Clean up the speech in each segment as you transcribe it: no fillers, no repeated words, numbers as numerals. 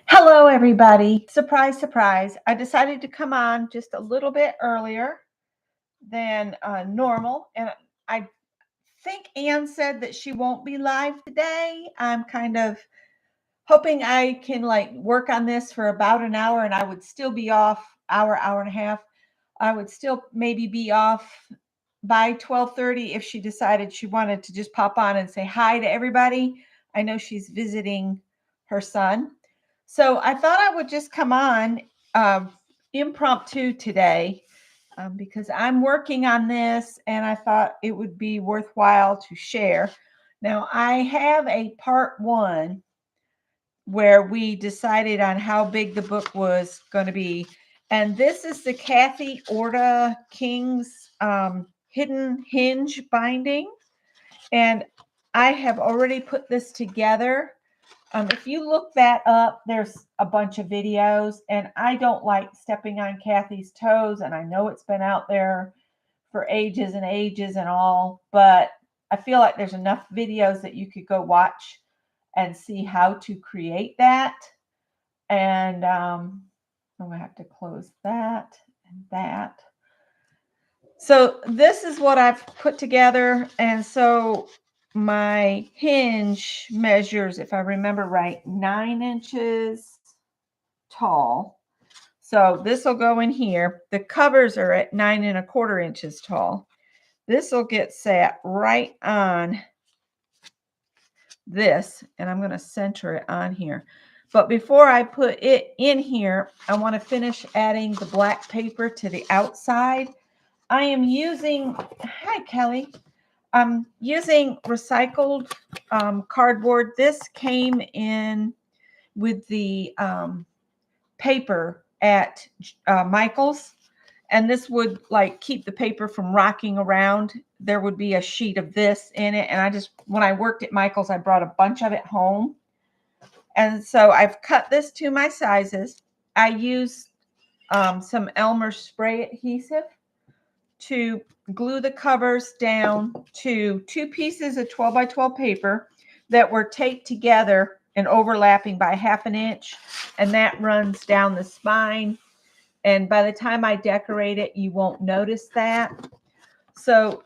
Hello, everybody. Surprise, surprise. I decided to come on just a little bit earlier than normal. And I think Anne said that she won't be live today. I'm kind of hoping I can work on this for about an hour and I would still be off hour and a half. I would still maybe be off by 12:30 if she decided she wanted to just pop on and say hi to everybody. I know she's visiting her son. So I thought I would just come on impromptu today because I'm working on this and I thought it would be worthwhile to share. Now, I have a part one where we decided on how big the book was going to be. And this is the Kathy Orta King's Hidden Hinge binding. And I have already put this together. If you look that up, there's a bunch of videos, and I don't like stepping on Kathy's toes, and I know it's been out there for ages and ages and all, but I feel like there's enough videos that you could go watch and see how to create that. And I'm going to have to close that and that. So this is what I've put together, and so my hinge measures, if I remember right, 9 inches tall. So this will go in here. The covers are at 9¼ inches tall. This will get sat right on this, and I'm going to center it on here. But before I put it in here, I want to finish adding the black paper to the outside. I am using, hi Kelly, I'm using recycled cardboard. This came in with the paper at Michael's, and this would keep the paper from rocking around. There would be a sheet of this in it, and when I worked at Michael's, I brought a bunch of it home. And so I've cut this to my sizes. I used some Elmer spray adhesive to glue the covers down to 2 pieces of 12 by 12 paper that were taped together and overlapping by 1/2 inch, and that runs down the spine. And by the time I decorate it, you won't notice that. So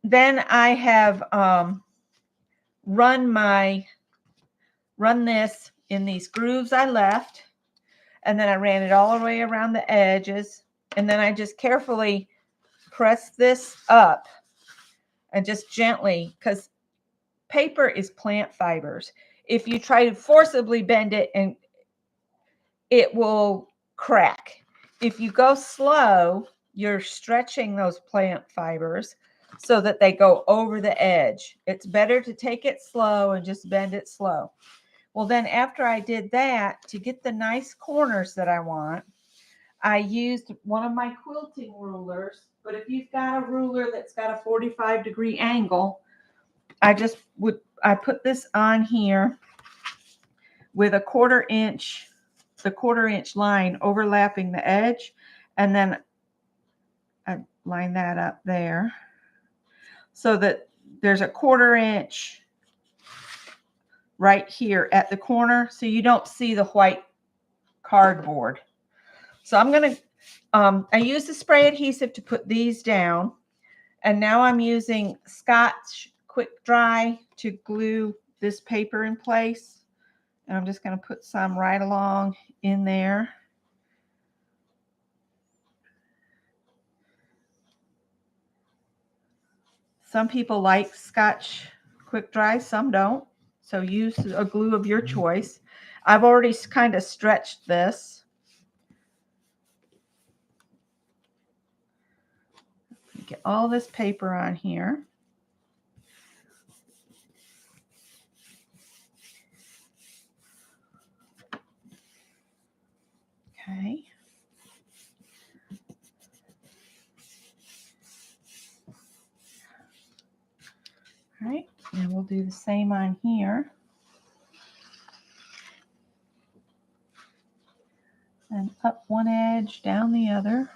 then I have run this in these grooves I left, and then I ran it all the way around the edges, and then I just carefully press this up and just gently, because paper is plant fibers. If you try to forcibly bend it, and it will crack. If you go slow, you're stretching those plant fibers so that they go over the edge. It's better to take it slow and just bend it slow. Well, then after I did that, to get the nice corners that I want, I used one of my quilting rulers. But if you've got a ruler that's got a 45-degree angle, I put this on here with the 1/4 inch line overlapping the edge, and then I line that up there so that there's a 1/4 inch right here at the corner, so you don't see the white cardboard. So I'm going to I use the spray adhesive to put these down, and now I'm using Scotch Quick Dry to glue this paper in place. And I'm just going to put some right along in there. Some people like Scotch Quick Dry, some don't. So use a glue of your choice. I've already kind of stretched this. Get all this paper on here. Okay. All right, and we'll do the same on here. And up one edge, down the other.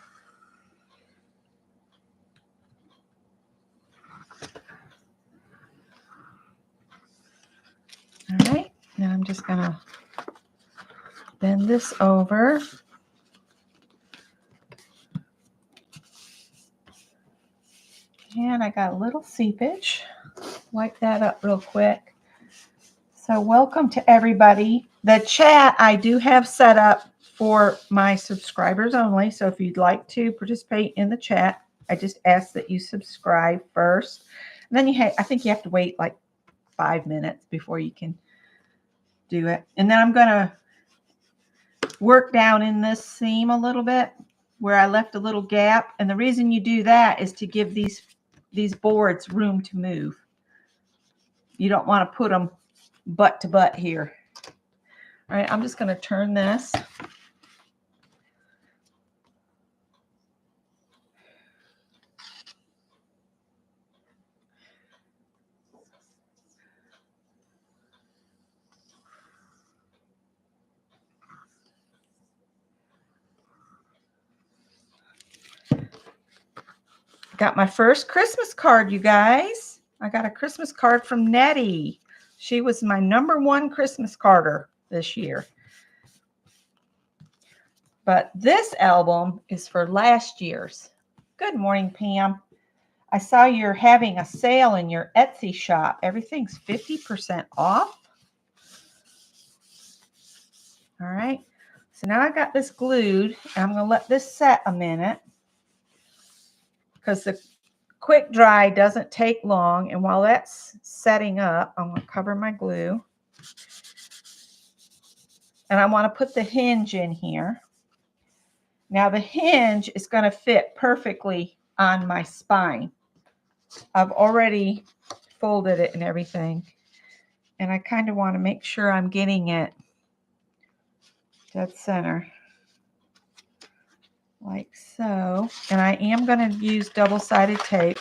All right, now I'm just gonna bend this over. And I got a little seepage. Wipe that up real quick. So welcome to everybody. The chat I do have set up for my subscribers only. So if you'd like to participate in the chat, I just ask that you subscribe first. And then I think you have to wait like 5 minutes before you can do it. And then I'm going to work down in this seam a little bit where I left a little gap. And the reason you do that is to give these boards room to move. You don't want to put them butt to butt here. All right, I'm just going to turn this. Got my first Christmas card, you guys. I got a Christmas card from Nettie. She was my #1 Christmas carder this year. But this album is for last year's. Good morning, Pam. I saw you're having a sale in your Etsy shop. Everything's 50% off. All right. So now I got this glued. I'm going to let this set a minute because the quick dry doesn't take long. And while that's setting up, I'm going to cover my glue. And I want to put the hinge in here. Now the hinge is going to fit perfectly on my spine. I've already folded it and everything. And I kind of want to make sure I'm getting it dead center. Like so. And I am going to use double-sided tape.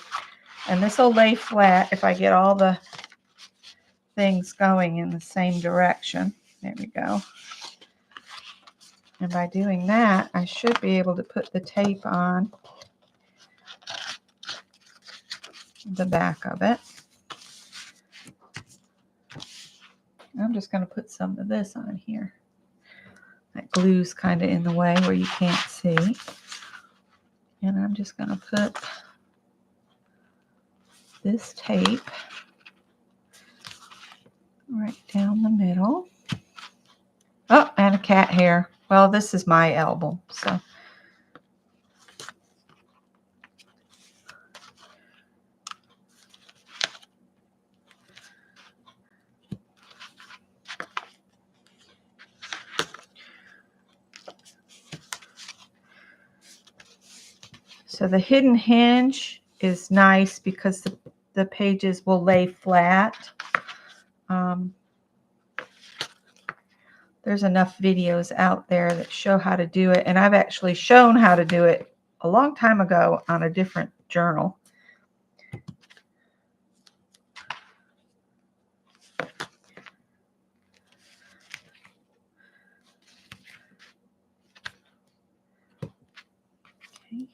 And this will lay flat if I get all the things going in the same direction. There we go. And by doing that, I should be able to put the tape on the back of it. I'm just going to put some of this on here. That glue's kind of in the way where you can't see. And I'm just going to put this tape right down the middle. Oh, and a cat hair. Well, this is my album, so. So the hidden hinge is nice because the pages will lay flat. There's enough videos out there that show how to do it. And I've actually shown how to do it a long time ago on a different journal. Okay.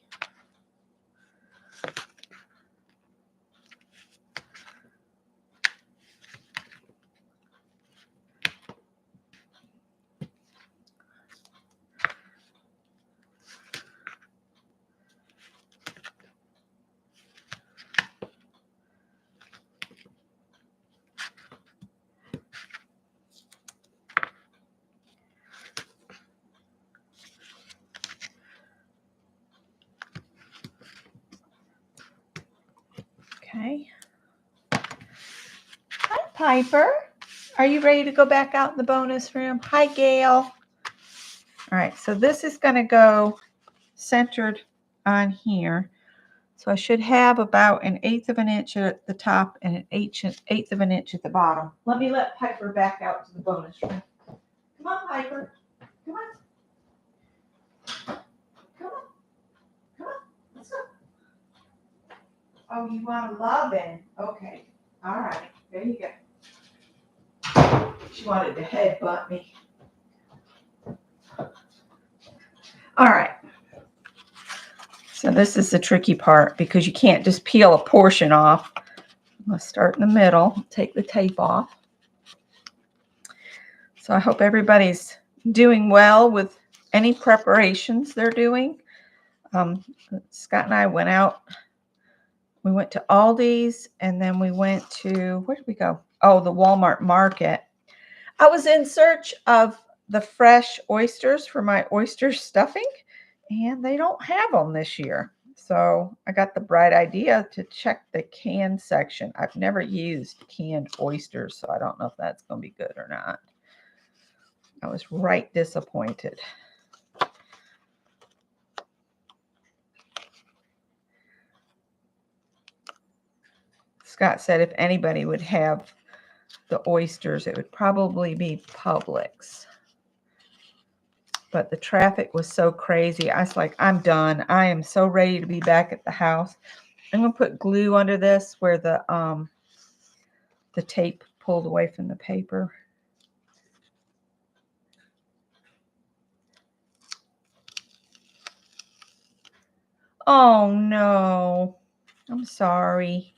Okay. Hi, Piper. Are you ready to go back out in the bonus room? Hi, Gail. All right, so this is going to go centered on here. So I should have about 1/8 of an inch at the top and 1/8 of an inch at the bottom. Let me let Piper back out to the bonus room. Come on, Piper. Come on. Come on. Come on. Let's go. Oh, you want a lovin'? Okay. All right. There you go. She wanted to headbutt me. All right. So this is the tricky part because you can't just peel a portion off. I'm going to start in the middle, take the tape off. So I hope everybody's doing well with any preparations they're doing. Scott and I went out. We went to Aldi's and then we went to, where did we go? Oh, the Walmart market. I was in search of the fresh oysters for my oyster stuffing, and they don't have them this year. So I got the bright idea to check the canned section. I've never used canned oysters, so I don't know if that's going to be good or not. I was right disappointed. Scott said if anybody would have the oysters, it would probably be Publix. But the traffic was so crazy. I was like, I'm done. I am so ready to be back at the house. I'm going to put glue under this where the tape pulled away from the paper. Oh no, I'm sorry.